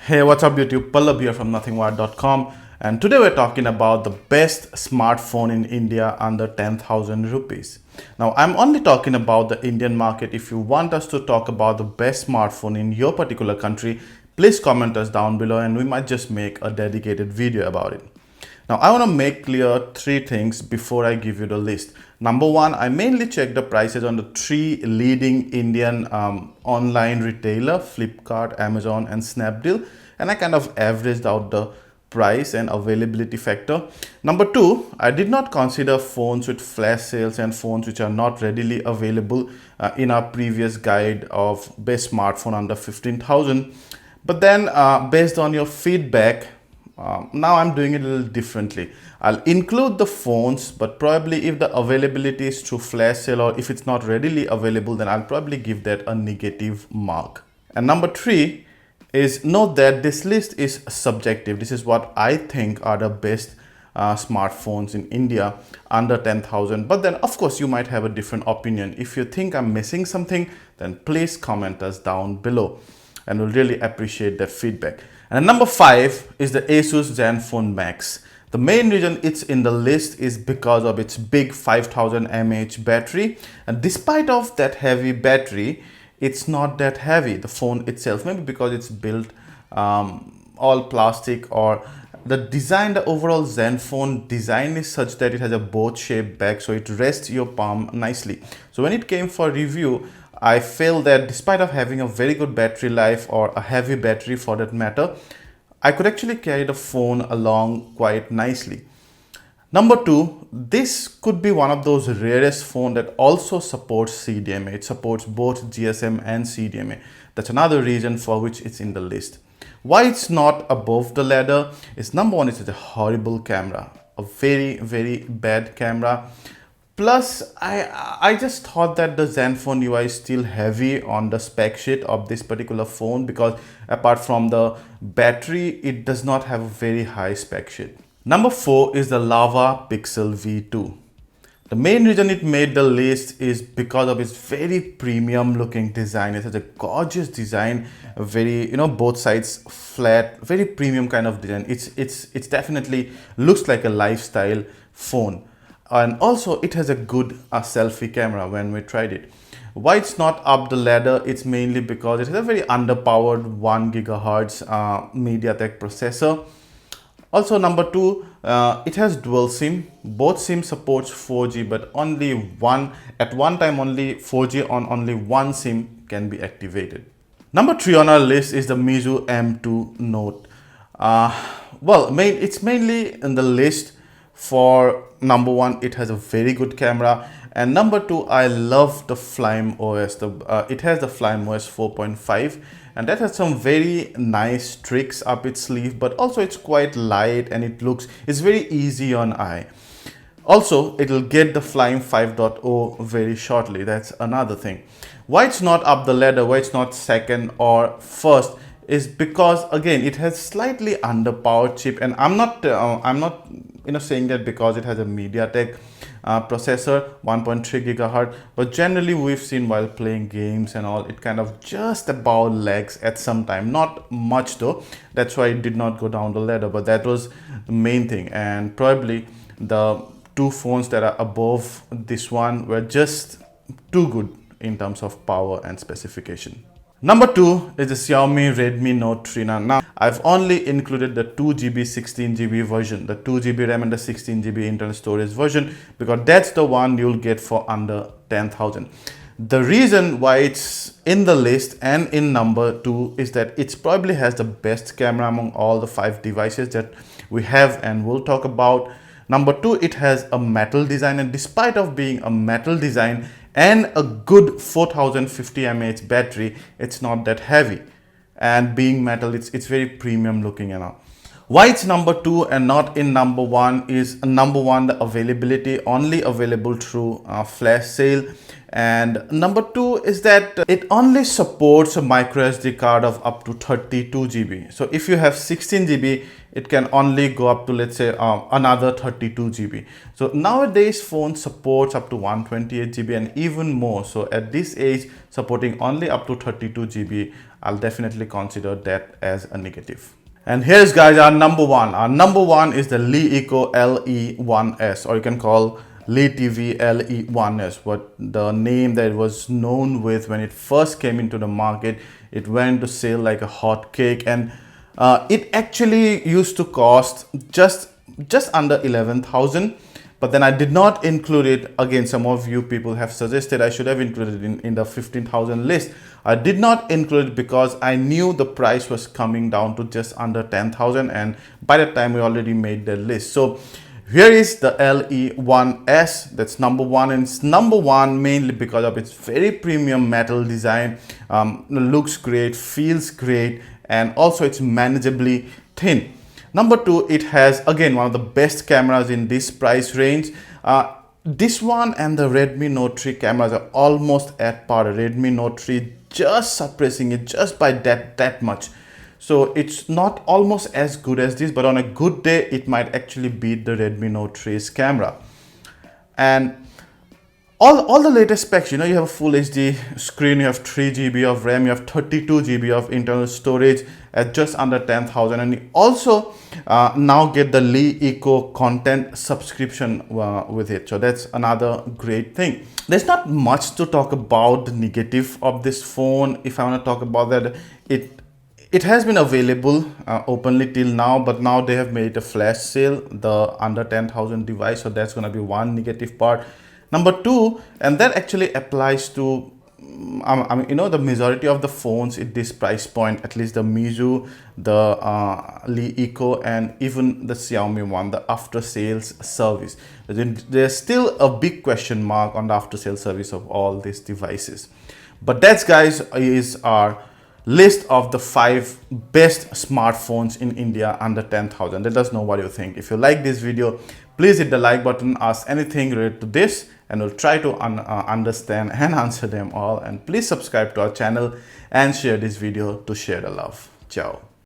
Hey, what's up YouTube? Pallab here from nothingwired.com, and today we're talking about the best smartphone in India under 10,000 rupees. Now, I'm only talking about the Indian market. If you want us to talk about the best smartphone in your particular country, please comment us down below and we might just make a dedicated video about it. Now, I want to make clear three things before I give you the list. Number one, I mainly check the prices on the three leading Indian online retailer, Flipkart, Amazon and Snapdeal, and I kind of averaged out the price and availability factor. Number two, I did not consider phones with flash sales and phones which are not readily available in our previous guide of best smartphone under 15,000. But then based on your feedback, now I'm doing it a little differently. I'll include the phones, but probably if the availability is through flash sale or if it's not readily available, then I'll probably give that a negative mark. And number three is note that this list is subjective. This is what I think are the best smartphones in India under 10,000. But then of course you might have a different opinion. If you think I'm missing something, then please comment us down below and we'll really appreciate that feedback. And number five is the Asus Zenfone Max. The main reason it's in the list is because of its big 5000 mAh battery. And despite of that heavy battery, it's not that heavy, the phone itself, maybe because it's built all plastic, or the design, the overall Zenfone design is such that it has a boat-shaped back, so it rests your palm nicely. So when it came for review, I felt that despite of having a very good battery life, or a heavy battery for that matter, I could actually carry the phone along quite nicely. Number two, this could be one of those rarest phones that also supports CDMA. It supports both GSM and CDMA. That's another reason for which it's in the list. Why it's not above the ladder is, number one, it's a horrible camera, a very bad camera. Plus, I just thought that the Zenfone UI is still heavy on the spec sheet of this particular phone, because apart from the battery, it does not have a very high spec sheet. Number four is the Lava Pixel V2. The main reason it made the list is because of its very premium looking design. It has a gorgeous design, a very, both sides flat, very premium kind of design. It's definitely looks like a lifestyle phone. And also it has a good selfie camera when we tried it. Why it's not up the ladder? It's mainly because it has a very underpowered 1 GHz MediaTek processor. Also number two, it has dual SIM. Both SIM supports 4G, but only one, at one time only 4G on only one SIM can be activated. Number three on our list is the Meizu M2 Note. It's mainly in the list for number one, it has a very good camera, and number two, I love the Flame OS. It has the Flame OS 4.5, and that has some very nice tricks up its sleeve, but also it's quite light and it's very easy on eye. Also, it'll get the Flame 5.0 very shortly. That's another thing. Why it's not up the ladder, why it's not second or first, is because again it has slightly underpowered chip, and I'm not saying that because it has a MediaTek processor 1.3 GHz, but generally we've seen while playing games and all, it kind of just about lags at some time, not much though. That's why it did not go down the ladder, but that was the main thing. And probably the two phones that are above this one were just too good in terms of power and specification. Number two is the Xiaomi Redmi Note 3. Now, I've only included the 2GB 16GB version, the 2GB RAM and the 16GB internal storage version, because that's the one you'll get for under 10,000. The reason why it's in the list and in number two is that it probably has the best camera among all the 5 devices that we have and we'll talk about. Number two, it has a metal design, and despite of being a metal design and a good 4050 mAh battery, it's not that heavy, and being metal, it's very premium looking and all. Why it's number two and not in number one is, number one, the availability, only available through flash sale, and number two is that it only supports a micro SD card of up to 32 GB. So if you have 16 GB, it can only go up to, let's say, another 32 GB. So nowadays phone supports up to 128 GB and even more. So at this age, supporting only up to 32 GB, I'll definitely consider that as a negative. And here's guys our number one. Our number one is the Eco Le1S, or you can call TV Le1S, what the name that it was known with when it first came into the market. It went to sale like a hot cake, and it actually used to cost just under 11,000. But then I did not include it. Again, some of you people have suggested I should have included it in the 15,000 list. I did not include it because I knew the price was coming down to just under 10,000, and by the time we already made the list. So here is the Le1S. That's number one, and it's number one mainly because of its very premium metal design. Looks great, feels great, and also it's manageably thin. Number two, it has again one of the best cameras in this price range. This one and the Redmi Note 3 cameras are almost at par. Redmi Note 3 just suppressing it just by that much. So it's not almost as good as this, but on a good day, it might actually beat the Redmi Note 3's camera. And all the latest specs, you know, you have a full HD screen, you have 3 GB of RAM, you have 32 GB of internal storage at just under 10,000, and you also now get the Eco content subscription with it. So that's another great thing. There's not much to talk about the negative of this phone. If I want to talk about that, it has been available openly till now, but now they have made a flash sale, the under 10,000 device. So that's going to be one negative part. Number two, and that actually applies to I mean, you know, the majority of the phones at this price point, at least the Mizu, the Eco, and even the Xiaomi one, the after sales service. There's still a big question mark on the after sales service of all these devices. But that's, guys, is our list of the 5 best smartphones in India under 10,000. Let us know what you think. If you like this video, please hit the like button, ask anything related to this, and we'll try to understand and answer them all. And please subscribe to our channel and share this video to share the love. Ciao.